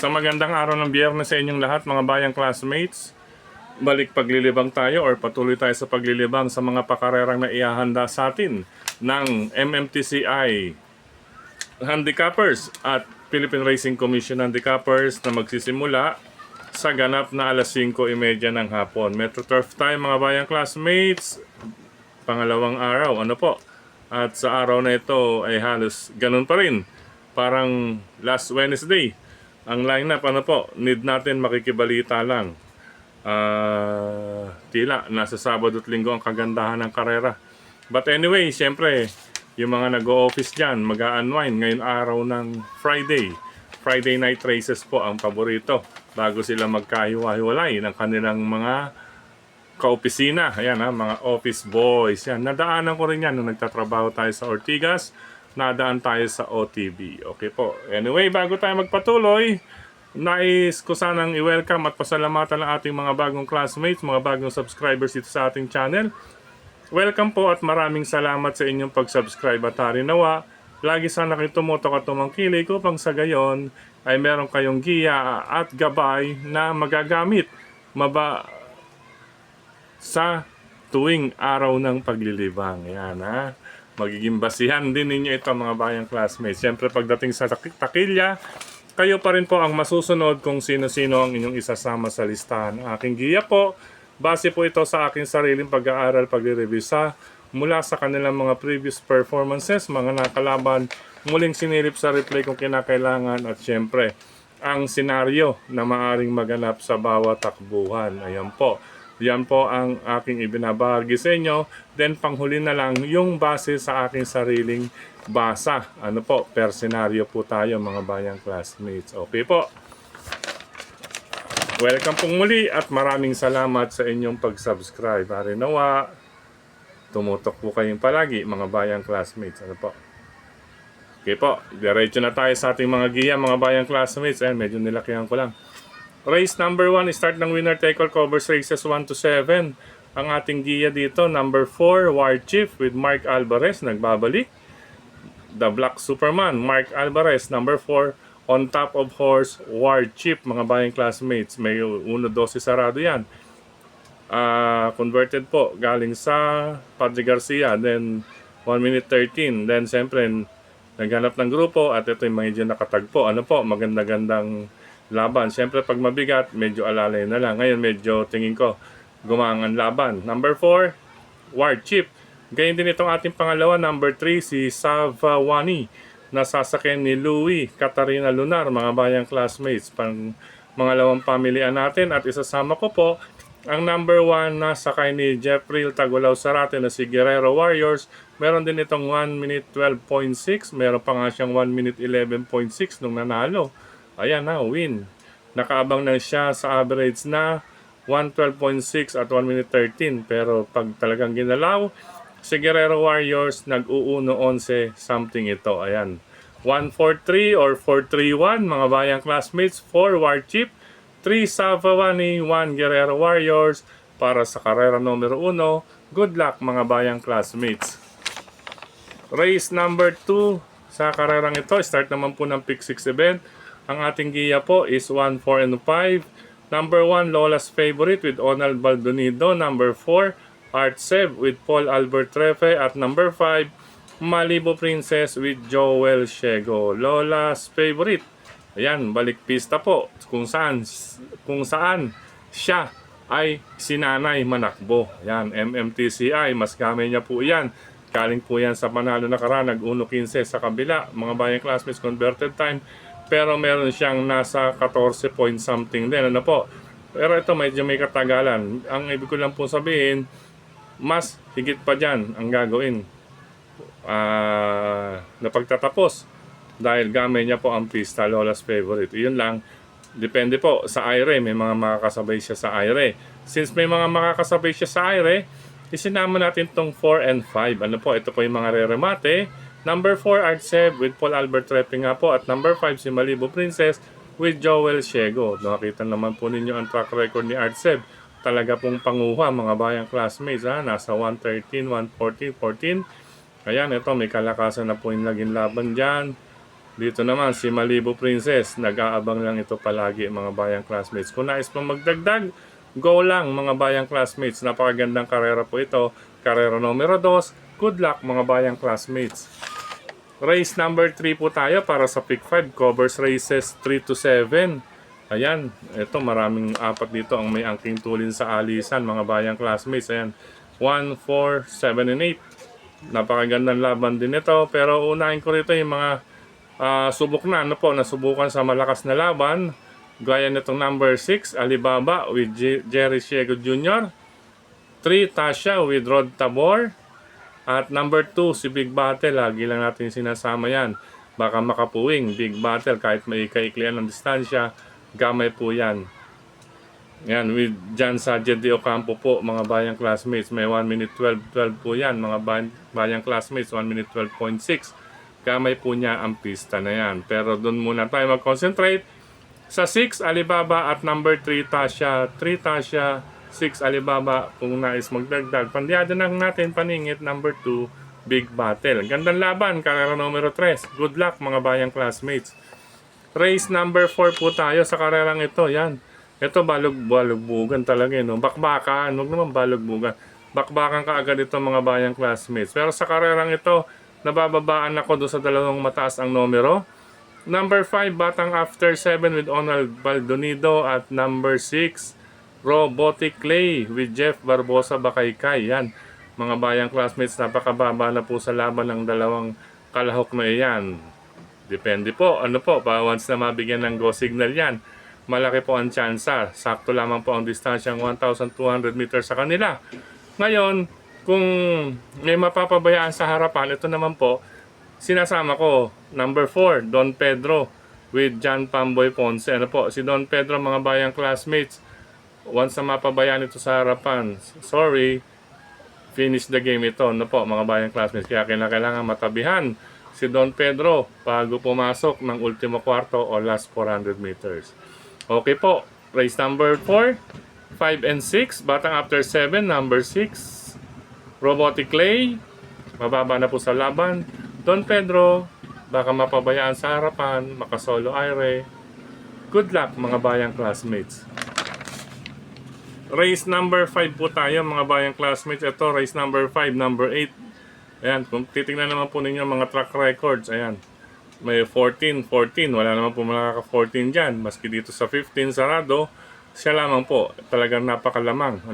Sa magandang araw ng Biyernes sa inyong lahat mga bayang classmates. Balik paglilibang tayo or patuloy tayo sa paglilibang sa mga pakarerang na iahanda sa atin ng MMTCI Handicappers at Philippine Racing Commission Handicappers na magsisimula sa ganap na alas 5:30 ng hapon. Metro Turf tayo mga bayang classmates. Pangalawang araw, ano po? At sa araw na ito ay halos ganun pa rin. Parang last Wednesday. Ang lineup, ano po, need natin makikibalita lang. Tila, nasa Sabado at Linggo ang kagandahan ng karera. But anyway, syempre, yung mga nag-o-office dyan, mag-a-unwind ngayon araw ng Friday. Friday night races po ang paborito bago sila magkahiwa-hiwalay ng kanilang mga kaopisina. Ayan ha, mga office boys. Yan, nadaanan ko rin yan nung nagtatrabaho tayo sa Ortigas. Nadaan tayo sa OTB. Okay po. Anyway, bago tayo magpatuloy, nais ko sanang i-welcome at pasalamatan ang ating mga bagong classmates, mga bagong subscribers dito sa ating channel. Welcome po at maraming salamat sa inyong pag-subscribe at harinawa. Lagi sana kayo tumutok at tumangkilik upang sa gayon ay meron kayong giya at gabay na magagamit sa tuwing araw ng paglilibang. Yan ha. Magiging basihan din ninyo ito mga bayang classmates. Siyempre pagdating sa takilya, kayo pa rin po ang masusunod kung sino-sino ang inyong isasama sa listahan. Aking giya po, base po ito sa aking sariling pag-aaral, pag-review mula sa kanilang mga previous performances, mga nakalaban, muling sinilip sa replay kung kinakailangan at siyempre ang senaryo na maaring maganap sa bawat takbuhan. Ayan po. Yan po ang aking ibinabahagi sa inyo. Then panghuli na lang yung base sa aking sariling basa. Ano po, per senaryo po tayo mga bayang classmates. Okay po. Welcome pong muli at maraming salamat sa inyong pag-subscribe. Harinawa, tumutok po kayong palagi mga bayang classmates. Ano po. Okay po, diretso na tayo sa ating mga giya mga bayang classmates. Ayan, medyo nilakihan ko lang. Race number 1, start ng winner take all, covers races 1 to 7. Ang ating giya dito, number 4, War Chief with Mark Alvarez, nagbabalik. The Black Superman, Mark Alvarez, number 4, on top of horse, War Chief, mga bayang classmates. May 1-12 sarado yan. Converted po, galing sa Padre Garcia, then 1 minute 13. Then siyempre, naghanap ng grupo at ito yung medyo nakatagpo. Ano po, maganda-gandang laban. Siyempre pag mabigat, medyo alalay na lang. Ngayon medyo tingin ko gumangan laban. Number 4, War Chief. Ganyan din itong ating pangalawa, number 3, si Savawani. Nasasakyan ni Louie Katarina Lunar, mga bayang classmates. Pang mangalawang pamilian natin at isasama ko po ang number 1 na sakay ni Jeffrey Tagulaw Sarate na si Guerrero Warriors. Meron din itong 1 minute 12.6. Meron pa nga siyang 1 minute 11.6 nung nanalo. Ayan na, win. Nakaabang na siya sa average na 112.6 at 1 minute 13. Pero pag talagang ginalaw, si Guerrero Warriors nag-uuno-11 something ito. Ayan. 143 or 431 mga bayang classmates. 4 War Chief, 3 Savawani, 1 Guerrero Warriors para sa karera numero 1. Good luck mga bayang classmates. Race number 2 sa karerang ito. Start naman po ng pick 6 event. Ang ating giya po is 1, 4, and 5. Number 1, Lola's Favorite with Onald Baldonido. Number 4, Art Sev with Paul Albert Trefe. At number 5, Malibu Princess with Joel Shego. Lola's Favorite. Ayan, balik pista po kung saan siya ay sinanay manakbo. Ayan, MMTCI, mas gamay niya po yan. Galing po yan sa panalo na karaan, nag-1.15 sa kabila. Mga bayang classmates, converted time. Pero meron siyang nasa 14 point something din. Ano po? Pero ito medyo may katagalan. Ang ibig ko lang po sabihin, mas higit pa dyan ang gagawin na pagtatapos. Dahil gamay niya po ang pista, Lola's Favorite. Yun lang. Depende po sa IRE. May mga makakasabay siya sa IRE. Since may mga makakasabay siya sa IRE, isinama natin tong 4 and 5. Ano po? Ito po yung mga re-remate. Number 4, Art Sev with Paul Albert Trepe nga po. At number 5, si Malibu Princess with Joel Shego. Nakita naman po ninyo ang track record ni Art Sev. Talaga pong panguha mga bayang classmates. Nasa 113, 114, 14. Ayan, ito may kalakasan na po yung naging laban dyan. Dito naman si Malibu Princess, nag-aabang lang ito palagi mga bayang classmates. Kung nais pang magdagdag, go lang mga bayang classmates. Napakagandang karera po ito. Karera numero 2. Good luck mga bayang classmates. Race number 3 po tayo para sa pick 5. Covers races 3 to 7. Ayan, ito maraming apat dito ang may angking tulin sa alisan mga bayang classmates. Ayan, 1, 4, 7, and 8. Napakagandang laban din ito. Pero unahin ko rito yung mga subok na, nasubukan sa malakas na laban. Gaya nitong number 6, Alibaba with Jerry Siego Jr. 3, Tasha with Rod Tabor. At number 2, si Big Battle. Lagi lang natin sinasama yan. Baka makapuwing. Big Battle, kahit may kaiklian ng distansya, gamay po yan. Yan, with John Sajed de Ocampo po, mga bayang classmates. May 1 minute 12 po yan, mga bayang classmates. 1 minute 12.6. Gamay po niya ang pista na yan. Pero doon muna tayo mag-concentrate. Sa 6, Alibaba at number 3, Tasha. 3, Tasha. 6, Alibaba, kung nais magdagdag. Pandiada lang natin, paningit, number 2, Big Battle. Gandang laban, karera numero 3. Good luck mga bayang classmates. Race number 4 po tayo sa karerang ito. Yan. Ito, balugbugan talaga. No? Bakbakan, huwag naman balugbugan. Bakbakan ka agad ito mga bayang classmates. Pero sa karerang ito, nabababaan ako doon sa dalawang mataas ang numero. Number 5, Batang After 7 with Onald Baldonido at number 6, Robotic Clay with Jeff Barbosa Bakaykay. Yan, mga bayang classmates, napakababa na po sa laban ng dalawang kalahok na iyan. Depende po, once na mabigyan ng go signal yan, malaki po ang tsansa. Sakto lamang po ang distansyang 1,200 meters sa kanila. Ngayon, kung may mapapabayaan sa harapan, ito naman po, sinasama ko, number 4, Don Pedro with John Pamboy Ponce. Si Don Pedro, mga bayang classmates, once na mapabayaan ito sa harapan, sorry, finish the game ito, mga bayang classmates. Kaya kailangan matabihan si Don Pedro bago pumasok ng ultimo kwarto o last 400 meters. Okay po, race number 4, 5 and 6, Batang After 7, number 6, Robotic Clay, mababa na po sa laban. Don Pedro, baka mapabayaan sa harapan, makasolo aire. Good luck mga bayang classmates. Race number 5 po tayo mga bayang classmates. Ito, race number 5, number 8. Ayan, kung titingnan naman po ninyo mga track records, ayan. May 14, wala naman po makaka-14 dyan. Maski dito sa 15 sarado, siya lamang po. Talagang napakalamang.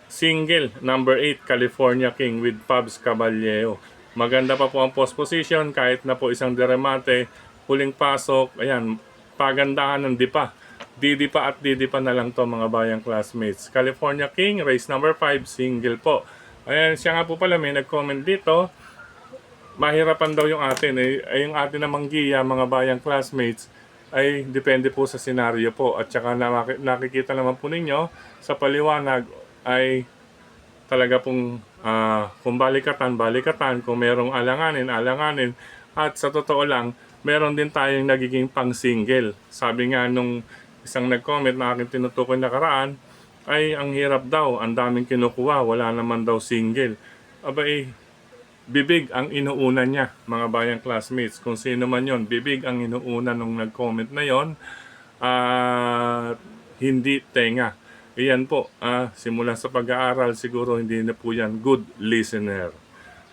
Single, number 8, California King with Pabs Caballero. Maganda pa po ang post position, kahit na po isang deremate, huling pasok, ayan, pagandahan ng dipa. Didipa at didipa na lang to mga bayang classmates. California King, race number 5, single po. Ayan, siya nga po pala may nag-comment dito. Mahirapan daw yung atin. Yung atin namang giya, mga bayang classmates, ay depende po sa senaryo po. At saka nakikita naman po ninyo sa paliwanag ay talaga pong kung balikatan, kung merong alanganin. At sa totoo lang, meron din tayong nagiging pang-single. Sabi nga nung isang nag-comment na aking tinutukoy nakaraan, ay ang hirap daw, ang daming kinukuha, wala naman daw single. Bibig ang inuuna niya, mga bayang classmates. Kung sino man yon, bibig ang inuuna nung nag-comment na yon, hindi tenga. Iyan po, simula sa pag-aaral, siguro hindi na po yan good listener.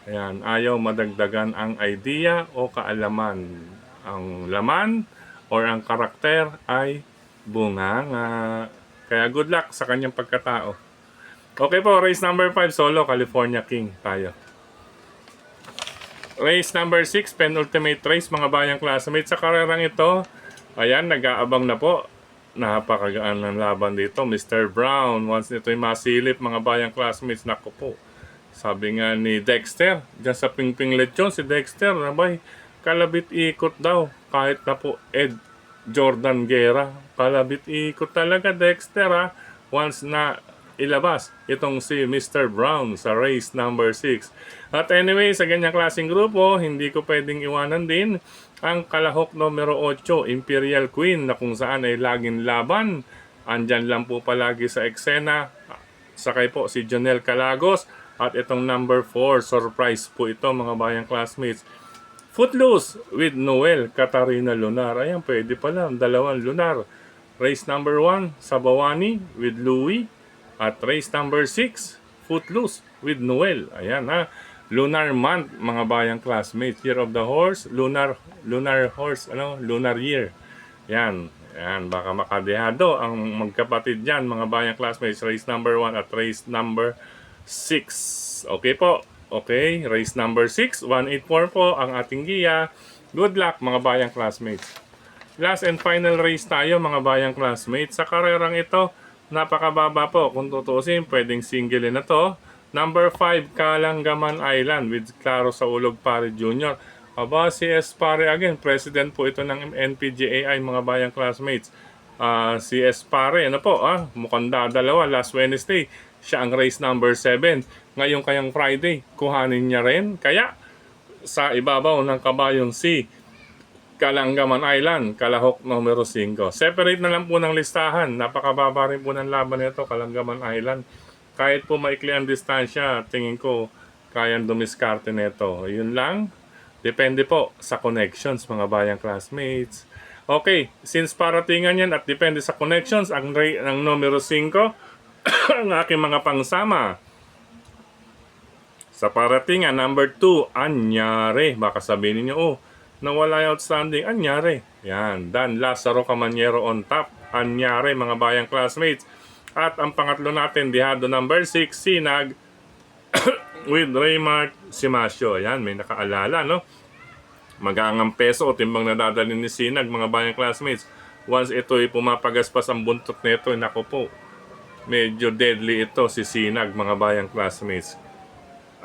Ayan, ayaw madagdagan ang idea o kaalaman. Ang laman or ang karakter ay bunganga. Kaya good luck sa kanyang pagkatao. Okay po, race number 5, solo, California King tayo. Race number 6, penultimate race, mga bayang classmates. Sa karerang ito, ayan, nag-aabang na po. Napakagaan ng laban dito, Mr. Brown. Once nito'y masilip, mga bayang classmates, naku po. Sabi nga ni Dexter, dyan sa Pingping Lechon, si Dexter, kalabit ikot daw. Kahit na po Ed Jordan Guerra, kalabit ikot talaga Dexter once na ilabas itong si Mr. Brown sa race number 6. At anyway, sa ganyang klaseng grupo, hindi ko pwedeng iwanan din ang kalahok numero 8, Imperial Queen, na kung saan ay laging laban. Andyan lang po palagi sa eksena. Sakay po si Jonel Calagos. At itong number 4, surprise po ito mga bayang classmates, Footloose with Noel Katarina Lunar. Ayan, pwede pala. Dalawang Lunar. Race number 1, Sabawani with Louie. At race number 6, Footloose with Noel. Ayan ha. Lunar month, mga bayang classmates. Year of the horse, lunar horse, lunar year. Yan. Yan, baka makadehado ang magkapatid dyan, mga bayang classmates. Race number 1 at race number 6. Okay po. Okay, race number 6, 184 po ang ating giya. Good luck mga bayang classmates. Last and final race tayo mga bayang classmates. Sa karerang ito, napakababa po. Kung tutusin, pwedeng single na to. Number 5, Kalanggaman Island with Claro Saulog Pare Jr. Aba, si S. Pare again. President po ito ng NPGAI mga bayang classmates. Si S. Pare, mukhang dadalawa last Wednesday. Siya ang race number 7. Ngayon kayang Friday, kuhanin niya rin. Kaya, sa ibabaw ng kabayong si Kalanggaman Island, Kalahok numero 5. Separate na lang po ng listahan. Napakababa rin po ng laban nito, Kalanggaman Island. Kahit po maikli ang distansya, tingin ko, kayang dumiskarte nito. Yun lang. Depende po sa connections, mga bayang classmates. Okay, since paratingan yan at depende sa connections, ang numero 5, ang aking mga pangsama. Sa paratingan, number 2, Anyare. Baka sabihin niyo, nawala yung outstanding. Anyare. Yan. Dan Lazaro Camaniero on top. Anyare, mga bayang classmates. At ang pangatlo natin, dihado number 6, Sinag with Raymart Simasio. Yan, may nakaalala, no? Magangang peso o timbang nadadalhin ni Sinag, mga bayang classmates. Once ito'y pumapagaspas ang buntot nito, nako po. Medyo deadly ito si Sinag, mga bayang classmates.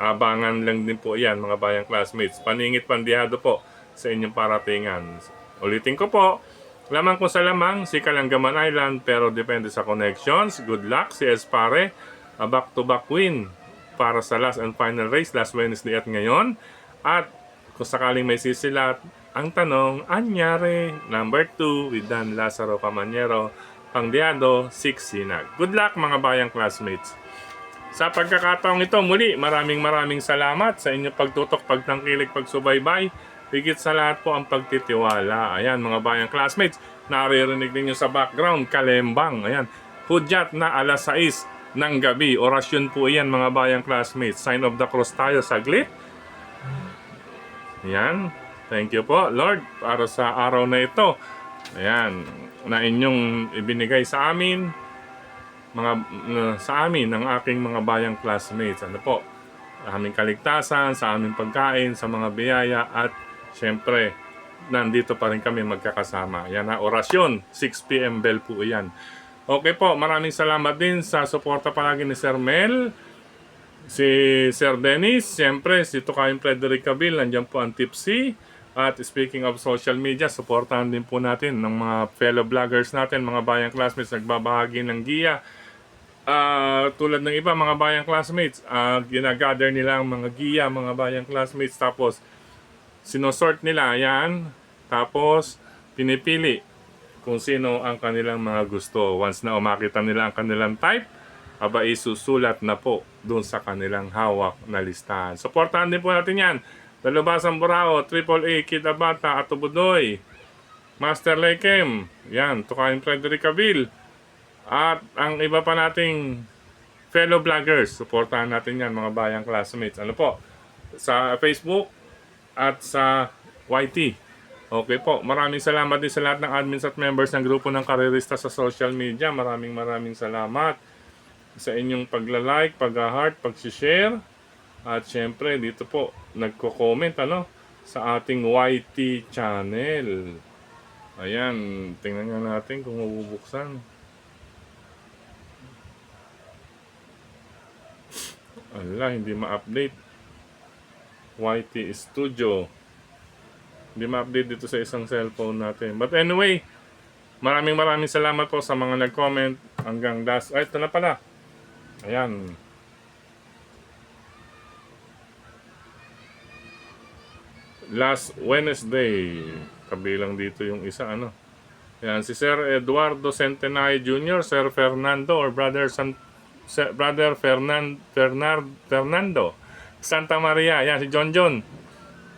Abangan lang din po yan, mga bayang classmates. Paningit pandihado po sa inyong paratingan. Ulitin ko po, lamang ko sa lamang si Kalanggaman Island, pero depende sa connections. Good luck si Espare. Back-to-back win para sa last and final race last Wednesday at ngayon. At kung sakaling may sisilat, ang tanong, Anyare, number 2 with Dan Lazaro Camaniero, Pangdiado, 6 Sinag. Good luck mga bayang classmates. Sa pagkakataong ito, muli, maraming salamat sa inyong pagtutok, pagtangkilik, pagsubaybay. Higit sa lahat po ang pagtitiwala. Ayan, mga bayang classmates, naririnig ninyo sa background, kalembang. Ayan, hudyat na alas 6 ng gabi. Orasyon po iyan, mga bayang classmates. Sign of the cross tayo saglit. Ayan, thank you po, Lord, para sa araw na ito. Ayan, na inyong ibinigay sa amin. Sa amin ng aking mga bayang classmates, aming kaligtasan, sa aming pagkain, sa mga biyaya, at syempre nandito pa rin kami magkakasama. Yan na, orasyon, 6 PM bell po yan. Okay po, maraming salamat din sa suporta palagi ni Sir Mel, si Sir Dennis, syempre si Tukayin Frederick Cabil, nandiyan po ang Tipsy. At speaking of social media, supportahan din po natin ng mga fellow vloggers natin, mga bayang classmates nagbabahagi ng giya. Tulad ng iba, mga bayang classmates, ginagather nila ang mga giya, mga bayang classmates, tapos sinosort nila yan, tapos pinipili kung sino ang kanilang mga gusto. Once na umakita nila ang kanilang type, isusulat na po dun sa kanilang hawak na listahan. Supportahan din po natin yan. Dalubasang Burao, AAA, Kid Abata, Atubudoy, Master Lekem, yan, Tukayin Frederick Cabil, at ang iba pa nating fellow vloggers. Supportahan natin yan, mga bayang classmates. Sa Facebook at sa YT. Okay po, maraming salamat din sa lahat ng admins at members ng grupo ng Karerista sa social media. Maraming salamat sa inyong pagla-like, pag-heart, pag-share. At syempre, dito po, nagko-comment sa ating YT channel. Ayan, tingnan nga natin kung mabubuksan. Ala, hindi ma-update. YT Studio. Hindi ma-update dito sa isang cellphone natin. But anyway, maraming salamat po sa mga nag-comment hanggang last. Ay, ito na pala. Ayan. Last Wednesday, kabilang dito yung isa, Yan, si Sir Eduardo Centenario Jr., Sir Fernando, or Brother Fernando Santa Maria. Yan, si John.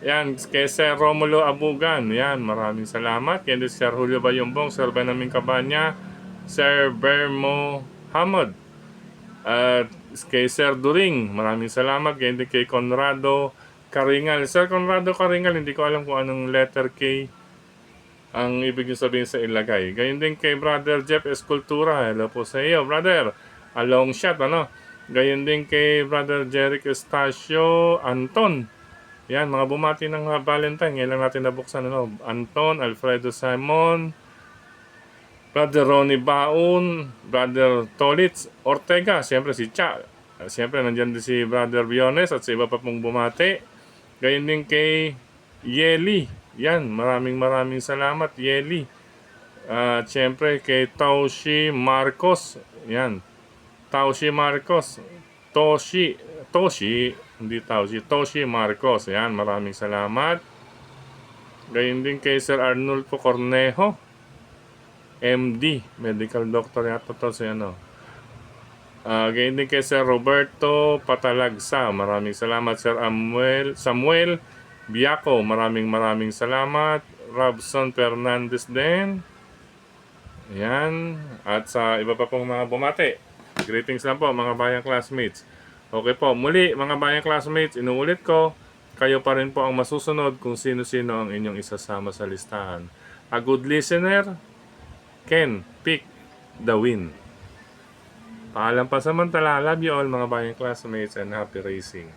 Yan, kay Sir Romulo Abugan. Yan, maraming salamat. Kay Sir Julio Bayumbong, Sir Benjamin Cabanya, Sir Bermo Hamad. At kay Sir During, maraming salamat. Kay Conrado Karingal. Sir Conrado Karingal, hindi ko alam kung anong letter K ang ibig nyo sabihin sa ilagay. Gayon din kay Brother Jeff Escultura. Hello po sa iyo, brother. A long shot, ano? Gayon din kay Brother Jeric Estacio Anton. Yan, mga bumati ng Valentine. Ngayon lang natin nabuksan, ano? Anton, Alfredo Simon, Brother Ronnie Baon, Brother Tolitz Ortega, siyempre si Cha. Siyempre, nandyan din si Brother Biones at sa iba pa pong bumati. Gayon din kay Yeli. Yan, maraming salamat, Yeli. At siyempre kay Taushi Marcos. Yan, Taushi Marcos. Toshi, hindi Taushi. Toshi Marcos. Yan, maraming salamat. Gayon din kay Sir Arnulfo Cornejo. MD, medical doctor yata to si ano. Gayon din kay Sir Roberto Patalagsa. Maraming salamat, Sir Samuel Biaco. Maraming salamat. Robson Fernandez din. Ayan. At sa iba pa pong mga bumati. Greetings lang po mga bayang classmates. Okay po, muli mga bayang classmates, inuulit ko, kayo pa rin po ang masusunod kung sino-sino ang inyong isasama sa listahan. A good listener can pick the win. Paalam pa samantala. Love you all mga bayang classmates and happy racing.